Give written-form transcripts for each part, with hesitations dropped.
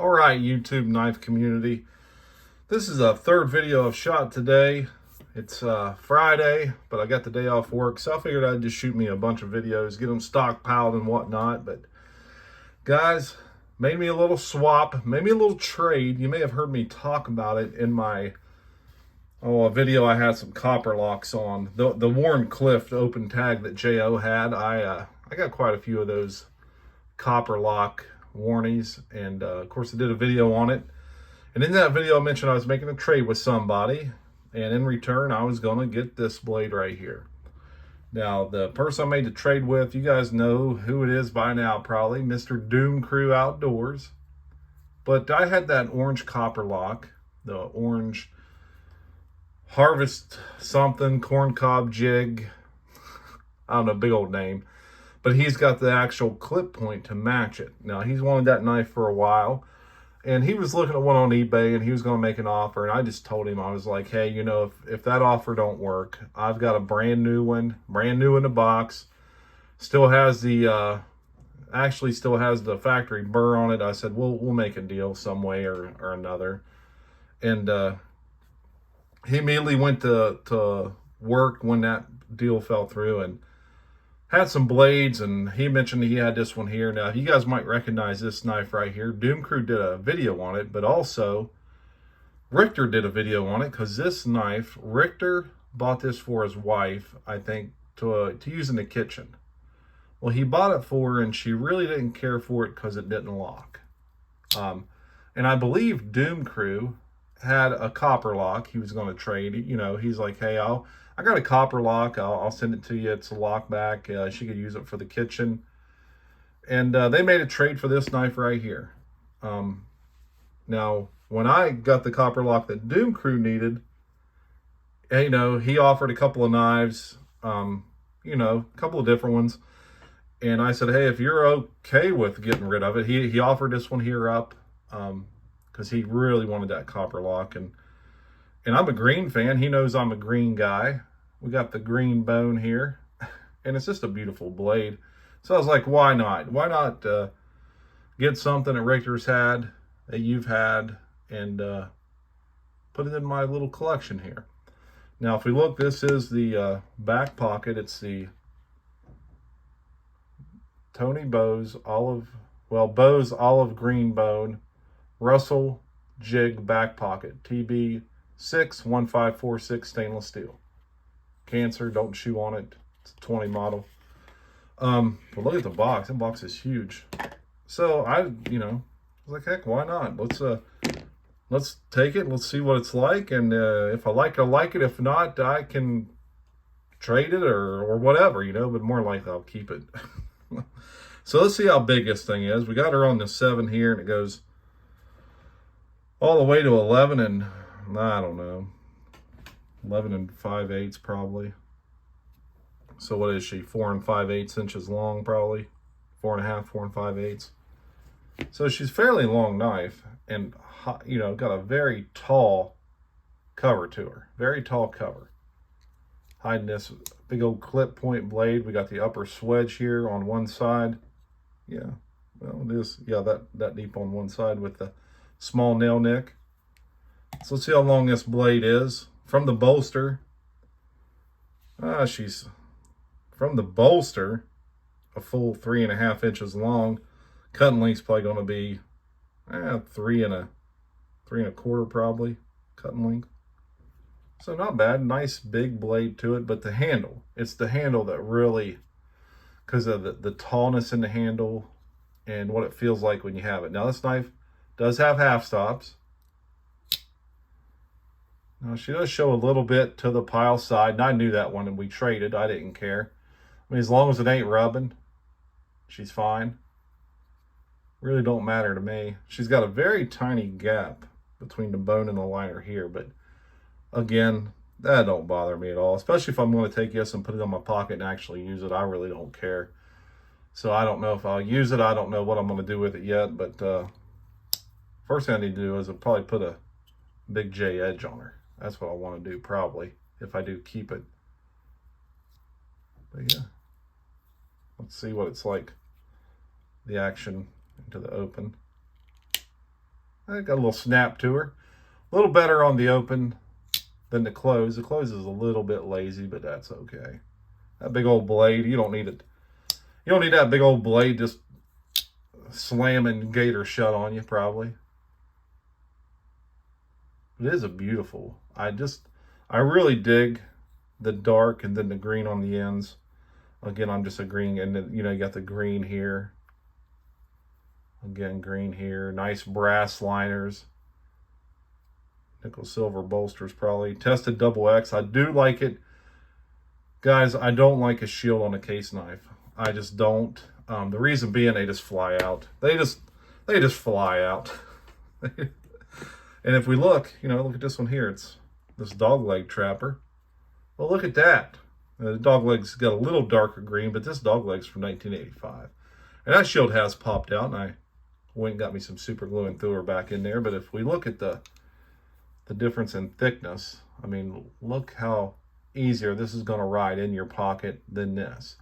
All right, YouTube knife community. This is a third video I've shot today. It's Friday, but I got the day off work, so I figured I'd just shoot me a bunch of videos, get them stockpiled and whatnot. But guys, made me a little swap, made me a little trade. You may have heard me talk about it in my a video I had some copper locks on. The Warren Cliff open tag that J.O. had. I got quite a few of those copper lock warnies, and of course I did a video on it, and in that video I mentioned I was making a trade with somebody, and in return I was going to get this blade right here. Now the person I made the trade with, you guys know who it is by now probably, Mr. Doom Crew Outdoors. But I had that orange copper lock, the orange harvest something corncob jig, I don't know, big old name. But he's got the actual clip point to match it. Now, he's wanted that knife for a while, and he was looking at one on eBay, and he was going to make an offer, and I just told him, I was like, hey, you know, if that offer don't work, I've got a brand new one, brand new in the box, still has the, actually still has the factory burr on it. I said, we'll make a deal some way or another. And he immediately went to work when that deal fell through, and had some blades, and he mentioned he had this one here. Now, you guys might recognize this knife right here. Doom Crew did a video on it, but also Richter did a video on it, because this knife, Richter bought this for his wife, I think, to use in the kitchen. Well, he bought it for her, and she really didn't care for it because it didn't lock. And I believe Doom Crew had a copper lock he was going to trade. You know, he's like, hey, I got a copper lock. I'll send it to you. It's a lock back. She could use it for the kitchen. And they made a trade for this knife right here. Now, when I got the copper lock that Doom Crew needed, you know, he offered a couple of knives, you know, a couple of different ones. And I said, hey, if you're okay with getting rid of it, he offered this one here up because he really wanted that copper lock. And I'm a green fan. He knows I'm a green guy. We got the green bone here, and it's just a beautiful blade. So I was like, why not? Why not get something that Richter's had, that you've had, and put it in my little collection here. Now, if we look, this is the back pocket. It's the Tony Bose Bose olive green bone Russell jig back pocket, TB 61546 stainless steel. Cancer, don't chew on it. It's a 20 model. But look at the box. That box is huge. So I, you know, was like, heck, why not? Let's take it. Let's see what it's like. And if I like it, I like it. If not, I can trade it or whatever, you know. But more likely, I'll keep it. So let's see how big this thing is. We got her on the 7 here, and it goes all the way to 11 and I don't know, 11 5/8 probably. So what is she? 4 5/8 inches long, probably 4.5, 4 5/8. So she's fairly long knife, and you know, got a very tall cover to her. Very tall cover. Hiding this big old clip point blade. We got the upper swedge here on one side. Yeah, well, it is. Yeah, that deep on one side with the small nail nick. So let's see how long this blade is. From the bolster, she's from the bolster a full 3.5 inches long. Cutting length's probably going to be 3 1/4 probably cutting length. So not bad. Nice big blade to it, but the handle, it's the handle that really, because of the tallness in the handle and what it feels like when you have it. Now this knife does have half stops. Now she does show a little bit to the pile side, and I knew that one, and we traded. I didn't care. I mean, as long as it ain't rubbing, she's fine. Really don't matter to me. She's got a very tiny gap between the bone and the liner here, but again, that don't bother me at all, especially if I'm going to take this and put it in my pocket and actually use it. I really don't care. So I don't know if I'll use it. I don't know what I'm going to do with it yet, but first thing I need to do is I'll probably put a big J edge on her. That's what I want to do probably, if I do keep it. But yeah, let's see what it's like, the action into the open. I got a little snap to her. A little better on the open than the close. The close is a little bit lazy, but that's okay. That big old blade, you don't need it. You don't need that big old blade just slamming gator shut on you, probably. It is a beautiful. I really dig the dark and then the green on the ends. Again, I'm just agreeing, and then, you got the green here. Again, green here. Nice brass liners. Nickel silver bolsters probably. Tested double X. I do like it. Guys, I don't like a shield on a case knife. I just don't. The reason being, they just fly out. They just fly out. And if we look, look at this one here. It's this dog leg trapper. Well, look at that. The dog leg's got a little darker green, but this dog leg's from 1985. And that shield has popped out, and I went and got me some super glue and threw her back in there. But if we look at the difference in thickness, I mean, look how easier this is going to ride in your pocket than this.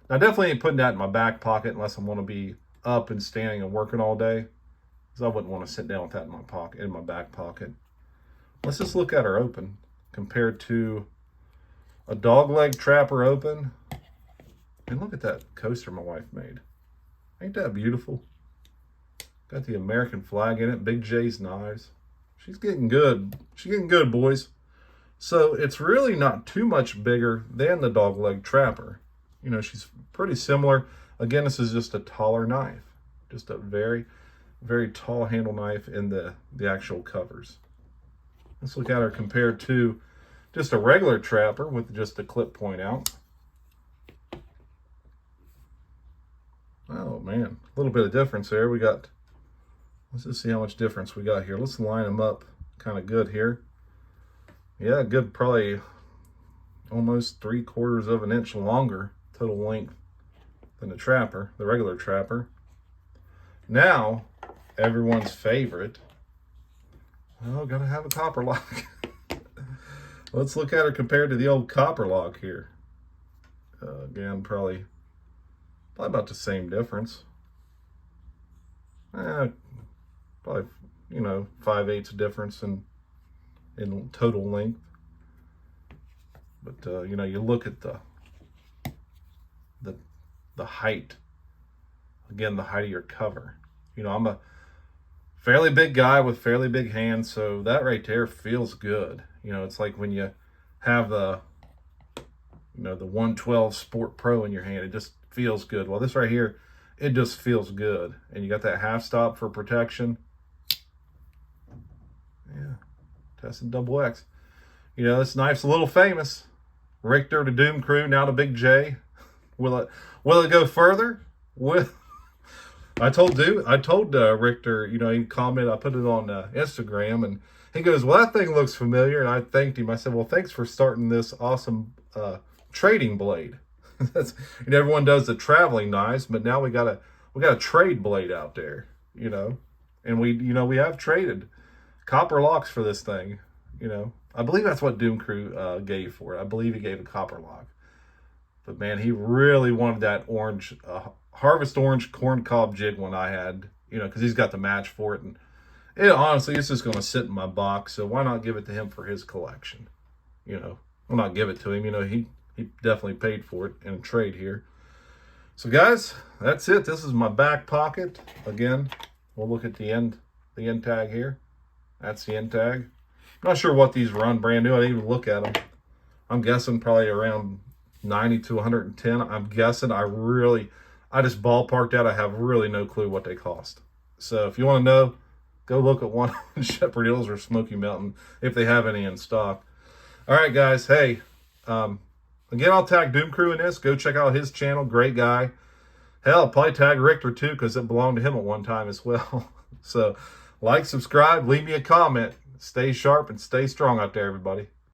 Now, I definitely ain't putting that in my back pocket unless I want to be up and standing and working all day, because I wouldn't want to sit down with that in my back pocket. Let's just look at her open compared to a dog leg trapper open. And look at that coaster my wife made. Ain't that beautiful? Got the American flag in it, Big J's knives. She's getting good. She's getting good, boys. So it's really not too much bigger than the dog leg trapper. She's pretty similar. Again, this is just a taller knife. Just a very, very tall handle knife in the actual covers. Let's look at her compared to just a regular trapper with just a clip point out. Oh man, a little bit of difference there. Let's just see how much difference we got here. Let's line them up kind of good here. Yeah, good, probably almost 3/4 of an inch longer total length than the regular trapper. Now, everyone's favorite. Oh, gotta have a copper lock. Let's look at her compared to the old copper lock here. Again, probably about the same difference. Probably, 5/8 difference in total length. But you look at the height. Again, the height of your cover. I'm a fairly big guy with fairly big hands, so that right there feels good. It's like when you have the 112 Sport Pro in your hand, it just feels good. Well, this right here, it just feels good. And you got that half stop for protection. Yeah, testing double X. This knife's a little famous. Richter to Doom Crew, now to Big J. Will it go further? I told Richter, he commented, I put it on Instagram, and he goes, well, that thing looks familiar. And I thanked him. I said, well, thanks for starting this awesome trading blade. Everyone does the traveling knives, but now we got a trade blade out there, and we have traded copper locks for this thing. I believe that's what Doom Crew gave for it. I believe he gave a copper lock. But man, he really wanted that orange, Harvest Orange corn cob jig one I had, because he's got the match for it. And honestly, it's just going to sit in my box. So why not give it to him for his collection? Well, not give it to him. He definitely paid for it in a trade here. So guys, that's it. This is my back pocket. Again, we'll look at the end tag here. That's the end tag. I'm not sure what these run brand new. I didn't even look at them. I'm guessing probably around 90 to 110. I'm guessing. I just ballparked out. I have really no clue what they cost. So if you want to know, go look at one on Shepherd Hills or Smoky Mountain if they have any in stock. All right, guys. Hey, again, I'll tag Doom Crew in this. Go check out his channel. Great guy. Hell, I'll probably tag Richter too, because it belonged to him at one time as well. So like, subscribe, leave me a comment. Stay sharp and stay strong out there, everybody.